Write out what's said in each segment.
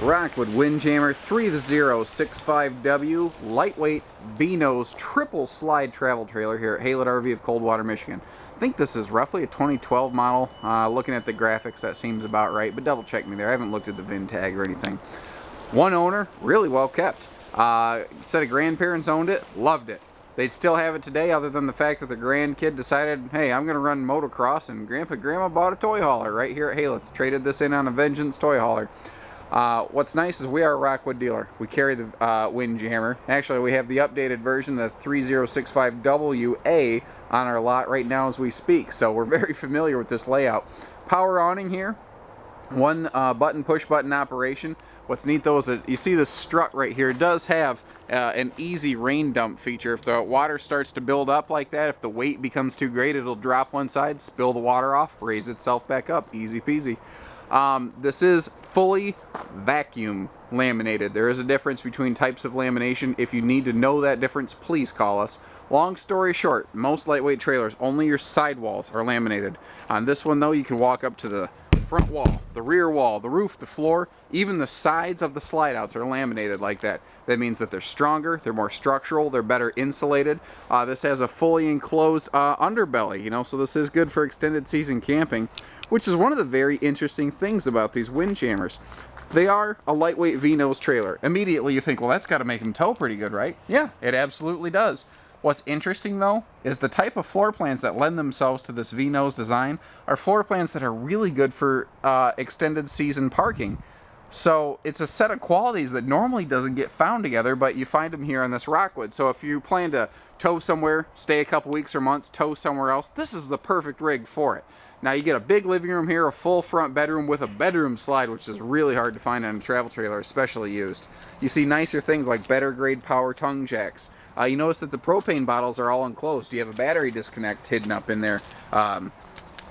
Rockwood Windjammer 3065W lightweight V-nose triple slide travel trailer here at Haylett RV of Coldwater, Michigan. I think this is roughly a 2012 model. Looking at the graphics, that seems about right, but double check me there. I haven't looked at the VIN tag or anything. One owner, really well kept. Said of grandparents owned it, loved it. They'd still have it today, other than the fact that the grandkid decided, hey, I'm going to run motocross, and Grandma bought a toy hauler right here at Haylett's. Traded this in on a Vengeance toy hauler. What's nice is we are a Rockwood dealer. We carry the Windjammer. Actually, we have the updated version, the 3065WA, on our lot right now as we speak, so we're very familiar with this layout. Power awning here, one button, push button operation. What's neat though is that you see the strut right here. It does have an easy rain dump feature. If the water starts to build up like that, if the weight becomes too great, it'll drop one side, spill the water off, raise itself back up, easy peasy. This is fully vacuum laminated. There is a difference between types of lamination. If you need to know that difference, please call us. Long story short, most lightweight trailers, only your sidewalls are laminated. On this one though, you can walk up to the front wall, the rear wall, the roof, the floor, even the sides of the slide outs are laminated like that. That means that they're stronger, they're more structural, they're better insulated. This has a fully enclosed underbelly, you know, so this is good for extended season camping, which is one of the very interesting things about these Windjammers. They are a lightweight V-nose trailer. Immediately you think, well, that's got to make them tow pretty good, right? Yeah, it absolutely does. What's interesting though is the type of floor plans that lend themselves to this V-nose design are floor plans that are really good for extended season parking. So it's a set of qualities that normally doesn't get found together, but you find them here on this Rockwood. So if you plan to tow somewhere, stay a couple weeks or months, tow somewhere else, this is the perfect rig for it. Now you get a big living room here, a full front bedroom with a bedroom slide, which is really hard to find on a travel trailer, especially used. You see nicer things like better grade power tongue jacks. You notice that the propane bottles are all enclosed. You have a battery disconnect hidden up in there.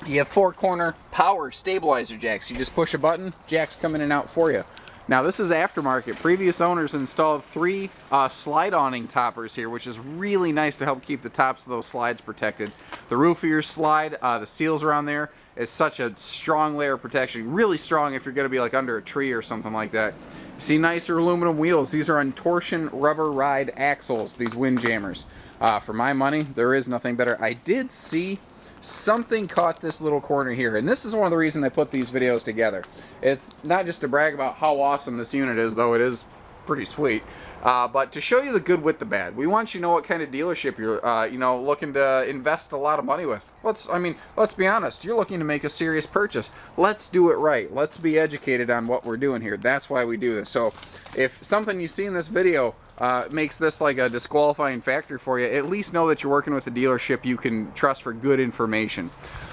You have 4-corner power stabilizer jacks. You just push a button, jacks come in and out for you. Now this is aftermarket. Previous owners installed 3 slide awning toppers here, which is really nice to help keep the tops of those slides protected. The roof of your slide, the seals around there, is such a strong layer of protection. Really strong if you're going to be like under a tree or something like that. You see nicer aluminum wheels. These are on torsion rubber ride axles, these Windjammers. For my money, there is nothing better. I did see something caught this little corner here, and this is one of the reasons I put these videos together. It's not just to brag about how awesome this unit is, though it is pretty sweet, but to show you the good with the bad. We want you to know what kind of dealership you're looking to invest a lot of money with. Let's be honest, you're looking to make a serious purchase. Let's do it right. Let's be educated on what we're doing here. That's why we do this. So if something you see in this video makes this like a disqualifying factor for you, at least know that you're working with a dealership you can trust for good information.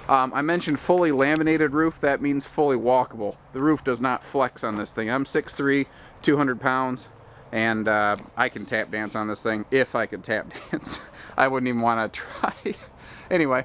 I mentioned fully laminated roof. That means fully walkable. The roof does not flex on this thing. I'm 6'3", 200 pounds, and I can tap dance on this thing if I could tap dance. I wouldn't even want to try. Anyway,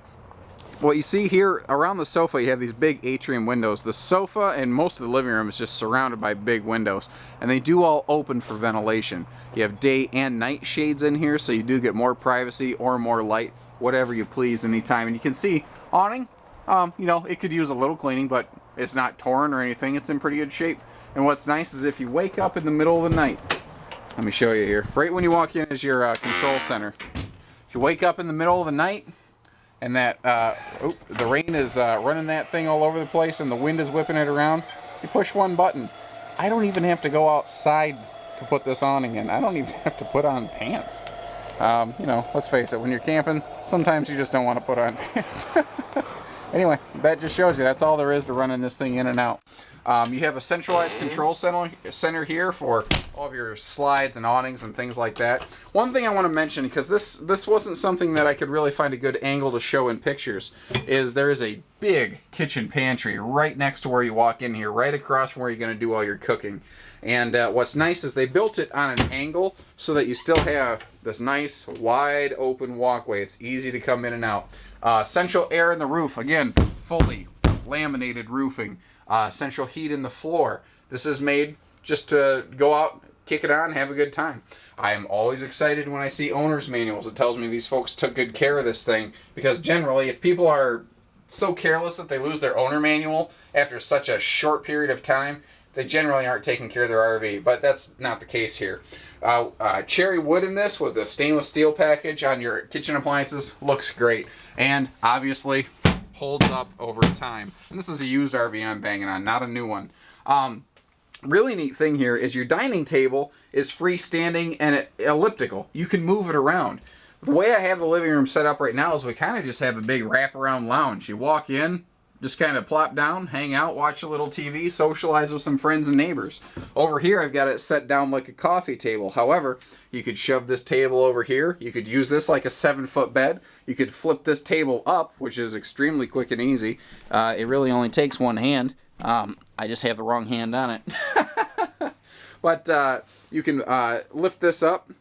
what you see here around the sofa, you have these big atrium windows. The sofa and most of the living room is just surrounded by big windows, and they do all open for ventilation. You have day and night shades in here, so you do get more privacy or more light, whatever you please anytime. And you can see awning, it could use a little cleaning, but it's not torn or anything. It's in pretty good shape. And what's nice is if you wake up in the middle of the night, let me show you here. Right when you walk in is your control center. If you wake up in the middle of the night and that the rain is running that thing all over the place and the wind is whipping it around, you push one button. I don't even have to go outside to put this awning in. I don't even have to put on pants. Let's face it, when you're camping, sometimes you just don't want to put on pants. Anyway, that just shows you that's all there is to running this thing in and out. You have a centralized control center here for all of your slides and awnings and things like that. One thing I want to mention, because this wasn't something that I could really find a good angle to show in pictures, is there is a big kitchen pantry right next to where you walk in here, right across from where you're going to do all your cooking. And what's nice is they built it on an angle so that you still have this nice wide open walkway. It's easy to come in and out. Central air in the roof, again, fully laminated roofing. Central heat in the floor. This is made just to go out, kick it on, have a good time. I am always excited when I see owner's manuals. It tells me these folks took good care of this thing, because generally if people are so careless that they lose their owner manual after such a short period of time, they generally aren't taking care of their RV, but that's not the case here. Cherry wood in this with a stainless steel package on your kitchen appliances looks great, and obviously holds up over time. And this is a used RV I'm banging on, not a new one. Really neat thing here is your dining table is freestanding and elliptical. You can move it around. The way I have the living room set up right now is we kind of just have a big wraparound lounge. You walk in, just kind of plop down, hang out, watch a little TV, socialize with some friends and neighbors. Over here, I've got it set down like a coffee table. However, you could shove this table over here. You could use this like a 7-foot bed. You could flip this table up, which is extremely quick and easy. It really only takes one hand. I just have the wrong hand on it. But you can lift this up,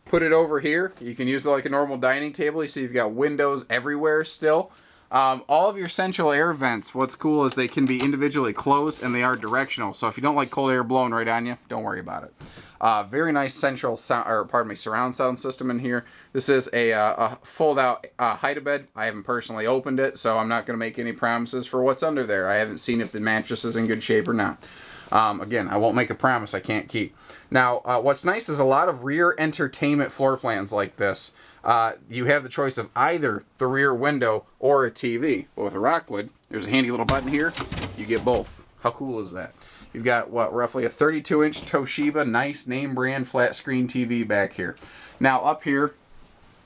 put it over here. You can use it like a normal dining table. You see you've got windows everywhere still. All of your central air vents, what's cool is they can be individually closed and they are directional. So if you don't like cold air blowing right on you, don't worry about it. Very nice central sound, or pardon me, surround sound system in here. This is a fold-out hide-a-bed. I haven't personally opened it, so I'm not going to make any promises for what's under there. I haven't seen if the mattress is in good shape or not. Again, I won't make a promise I can't keep. Now, what's nice is a lot of rear entertainment floor plans like this. You have the choice of either the rear window or a TV. But with a Rockwood, there's a handy little button here. You get both. How cool is that? You've got, what, roughly a 32-inch Toshiba, nice name brand flat screen TV back here. Now, up here,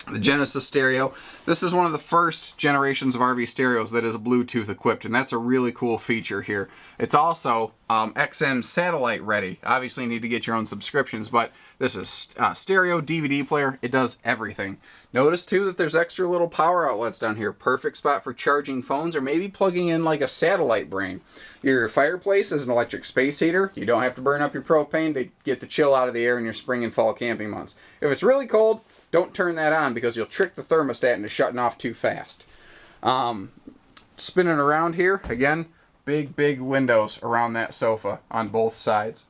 the Genesis stereo. This is one of the first generations of RV stereos that is Bluetooth equipped, and that's a really cool feature here. It's also XM satellite ready. Obviously you need to get your own subscriptions, but this is stereo, DVD player. It does everything. Notice too that there's extra little power outlets down here. Perfect spot for charging phones or maybe plugging in like a satellite brain. Your fireplace is an electric space heater. You don't have to burn up your propane to get the chill out of the air in your spring and fall camping months. If it's really cold, don't turn that on because you'll trick the thermostat into shutting off too fast. Spinning around here, again, big windows around that sofa on both sides.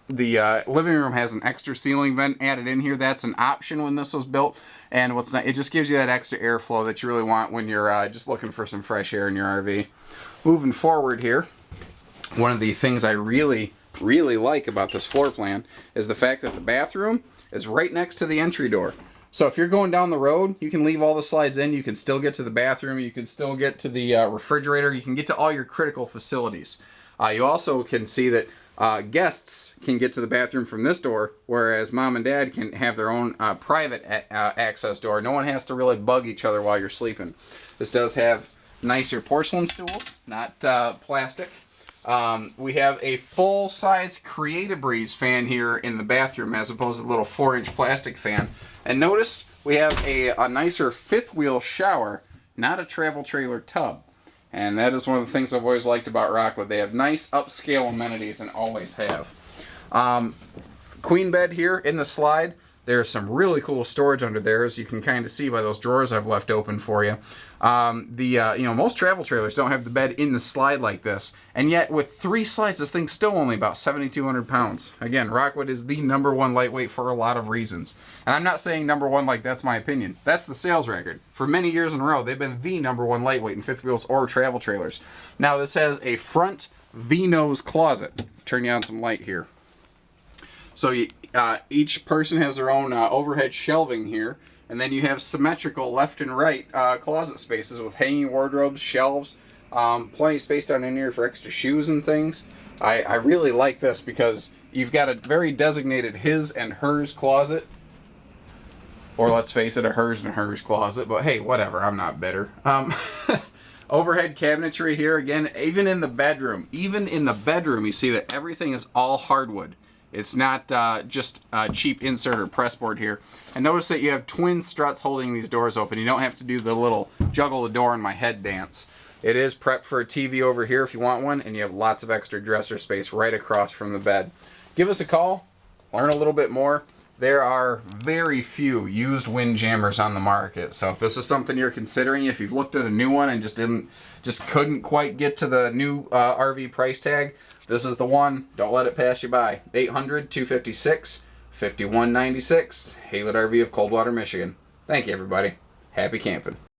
The living room has an extra ceiling vent added in here. That's an option when this was built. And what's not, it just gives you that extra airflow that you really want when you're just looking for some fresh air in your RV. Moving forward here, one of the things I really like about this floor plan is the fact that the bathroom is right next to the entry door. So if you're going down the road, you can leave all the slides in. You can still get to the bathroom. You can still get to the refrigerator. You can get to all your critical facilities. You also can see that guests can get to the bathroom from this door, whereas mom and dad can have their own private access door. No one has to really bug each other while you're sleeping. This does have nicer porcelain stools, not plastic. We have a full-size Create-A-Breeze fan here in the bathroom as opposed to the little 4-inch plastic fan. And notice we have a nicer fifth-wheel shower, not a travel trailer tub. And that is one of the things I've always liked about Rockwood. They have nice upscale amenities and always have. Queen bed here in the slide. There's some really cool storage under there, as you can kind of see by those drawers I've left open for you. Most travel trailers don't have the bed in the slide like this, and yet with 3 slides, this thing's still only about 7,200 pounds. Again, Rockwood is the #1 lightweight for a lot of reasons. And I'm not saying #1 like that's my opinion. That's the sales record. For many years in a row, they've been the #1 lightweight in fifth wheels or travel trailers. Now this has a front V-nose closet. Turn you on some light here. So each person has their own overhead shelving here, and then you have symmetrical left and right closet spaces with hanging wardrobes, shelves, plenty of space down in here for extra shoes and things. I really like this because you've got a very designated his and hers closet, or let's face it, a hers and hers closet, but hey, whatever, I'm not bitter. Overhead cabinetry here, again, even in the bedroom, you see that everything is all hardwood. It's not just a cheap insert or press board here. And notice that you have twin struts holding these doors open. You don't have to do the little juggle the door in my head dance. It is prepped for a TV over here if you want one, and you have lots of extra dresser space right across from the bed. Give us a call, learn a little bit more. There are very few used Windjammers on the market. So if this is something you're considering, if you've looked at a new one and just couldn't quite get to the new RV price tag, this is the one. Don't let it pass you by. 800-256-5196. Haylett RV of Coldwater, Michigan. Thank you, everybody. Happy camping.